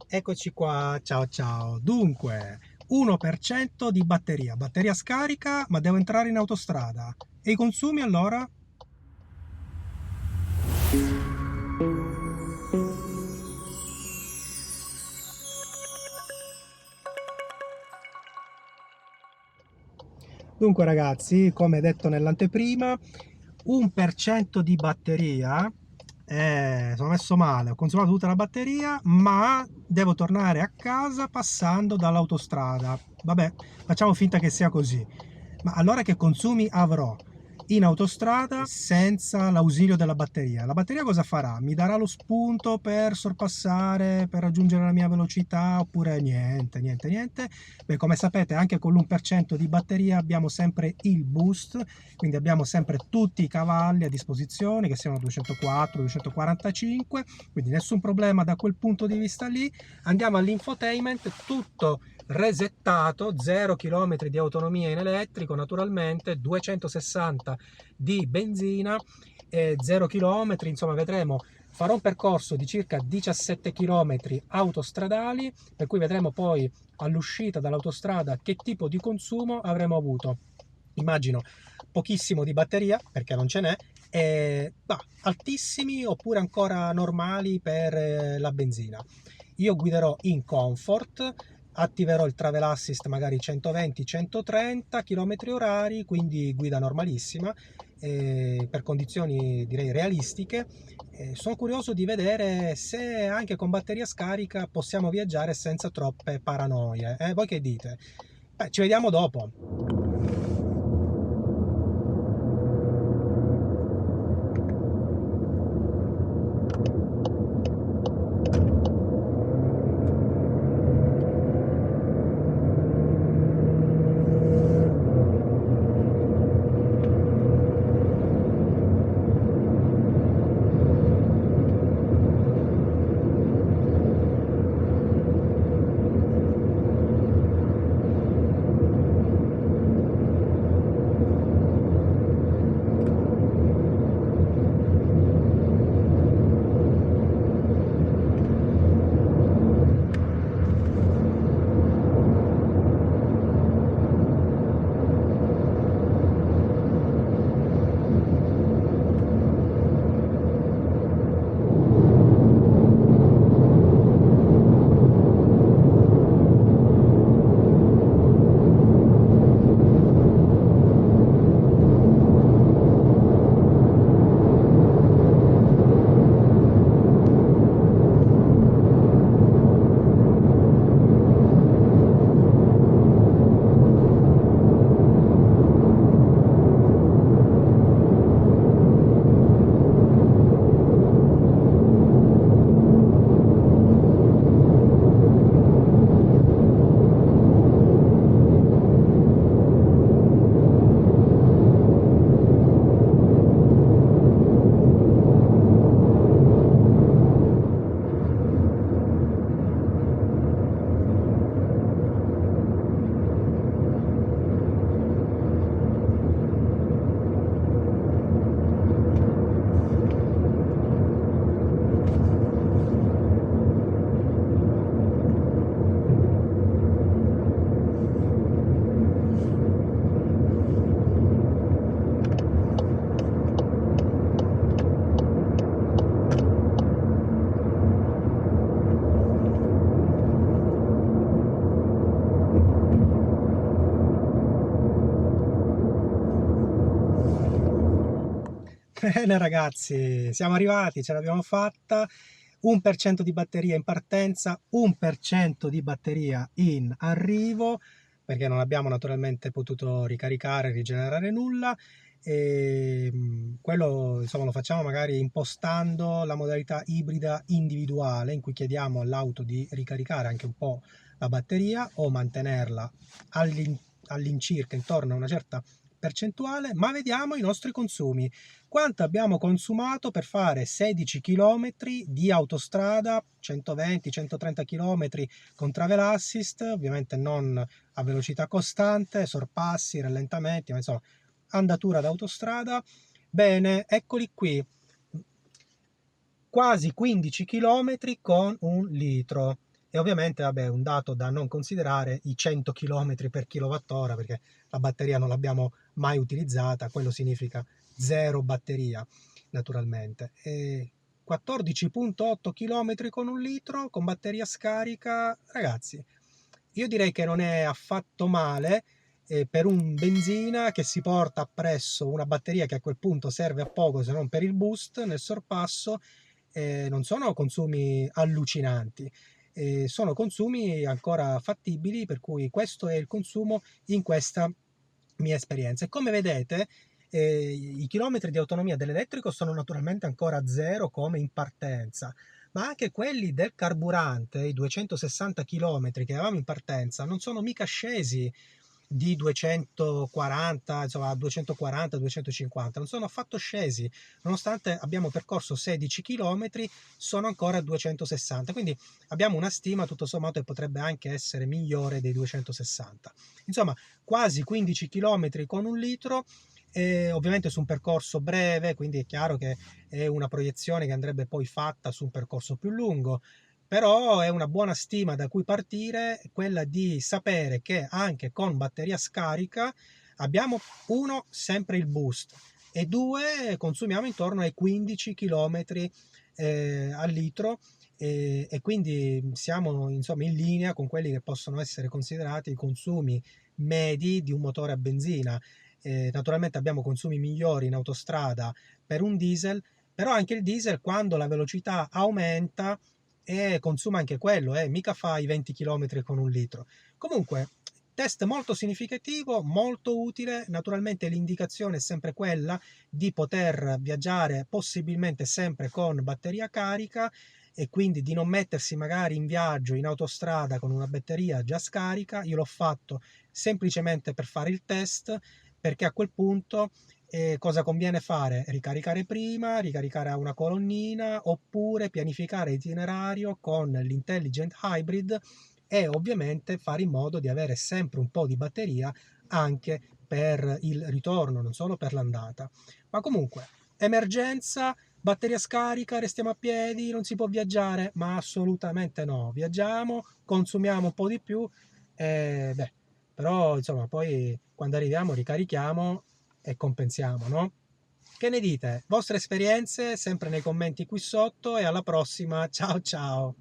Eccoci qua, ciao ciao. Dunque, 1% di batteria scarica, ma devo entrare in autostrada. E i consumi allora? Dunque ragazzi, come detto nell'anteprima, 1% di batteria, sono messo male, ho consumato tutta la batteria, ma devo tornare a casa passando dall'autostrada. Vabbè, facciamo finta che sia così. Ma allora che consumi avrò in autostrada senza l'ausilio della batteria? La batteria cosa farà? Mi darà lo spunto per sorpassare, per raggiungere la mia velocità oppure niente, niente, niente? Beh, come sapete, anche con l'1% di batteria abbiamo sempre il boost, quindi abbiamo sempre tutti i cavalli a disposizione, che siano 204, 245, quindi nessun problema da quel punto di vista lì. Andiamo all'infotainment, tutto resettato, 0 km di autonomia in elettrico, naturalmente 260 di benzina e 0 km, insomma vedremo. Farò un percorso di circa 17 km autostradali, per cui vedremo poi all'uscita dall'autostrada che tipo di consumo avremo avuto. Immagino pochissimo di batteria, perché non ce n'è, e altissimi oppure ancora normali per la benzina. Io guiderò in comfort, attiverò il travel assist magari 120-130 km orari, quindi guida normalissima, per condizioni direi realistiche. Sono curioso di vedere se anche con batteria scarica possiamo viaggiare senza troppe paranoie. Voi che dite? Beh, ci vediamo dopo. Bene ragazzi, siamo arrivati, ce l'abbiamo fatta. 1% di batteria in partenza, 1% di batteria in arrivo, perché non abbiamo naturalmente potuto ricaricare, rigenerare nulla. E quello insomma lo facciamo magari impostando la modalità ibrida individuale, in cui chiediamo all'auto di ricaricare anche un po' la batteria o mantenerla all'incirca intorno a una certa percentuale, ma vediamo i nostri consumi. Quanto abbiamo consumato per fare 16 km di autostrada, 120-130 km con travel assist, ovviamente non a velocità costante, sorpassi, rallentamenti, ma insomma andatura d'autostrada. Bene, eccoli qui, quasi 15 km con 1 litro. E ovviamente, vabbè, un dato da non considerare, i 100 km per kilowattora, perché la batteria non l'abbiamo mai utilizzata, quello significa zero batteria, naturalmente. E 14,8 km con un litro, con batteria scarica, ragazzi, io direi che non è affatto male per un benzina che si porta appresso una batteria che a quel punto serve a poco se non per il boost nel sorpasso. Non sono consumi allucinanti, sono consumi ancora fattibili, per cui questo è il consumo in questa mia esperienza. E come vedete, i chilometri di autonomia dell'elettrico sono naturalmente ancora a zero come in partenza, ma anche quelli del carburante, i 260 chilometri che avevamo in partenza, non sono mica scesi di 240, insomma 240, 250, non sono affatto scesi, nonostante abbiamo percorso 16 chilometri, sono ancora a 260, quindi abbiamo una stima tutto sommato che potrebbe anche essere migliore dei 260. Insomma, quasi 15 chilometri con un litro, ovviamente su un percorso breve, quindi è chiaro che è una proiezione che andrebbe poi fatta su un percorso più lungo, però è una buona stima da cui partire, quella di sapere che anche con batteria scarica abbiamo, uno, sempre il boost, e due, consumiamo intorno ai 15 km al litro, e quindi siamo insomma in linea con quelli che possono essere considerati i consumi medi di un motore a benzina. Naturalmente abbiamo consumi migliori in autostrada per un diesel, però anche il diesel, quando la velocità aumenta, e consuma anche quello, mica fa i 20 km con un litro. Comunque, test molto significativo, molto utile. Naturalmente l'indicazione è sempre quella di poter viaggiare possibilmente sempre con batteria carica, e quindi di non mettersi magari in viaggio in autostrada con una batteria già scarica. Io l'ho fatto semplicemente per fare il test, perché a quel punto cosa conviene fare? Ricaricare prima, ricaricare a una colonnina, oppure pianificare itinerario con l'intelligent hybrid, e ovviamente fare in modo di avere sempre un po' di batteria anche per il ritorno, non solo per l'andata. Ma comunque, emergenza, batteria scarica, restiamo a piedi, non si può viaggiare? Ma assolutamente no, viaggiamo, consumiamo un po' di più, beh, però insomma poi quando arriviamo ricarichiamo e compensiamo, no? Che ne dite? Vostre esperienze sempre nei commenti qui sotto, e alla prossima, ciao ciao!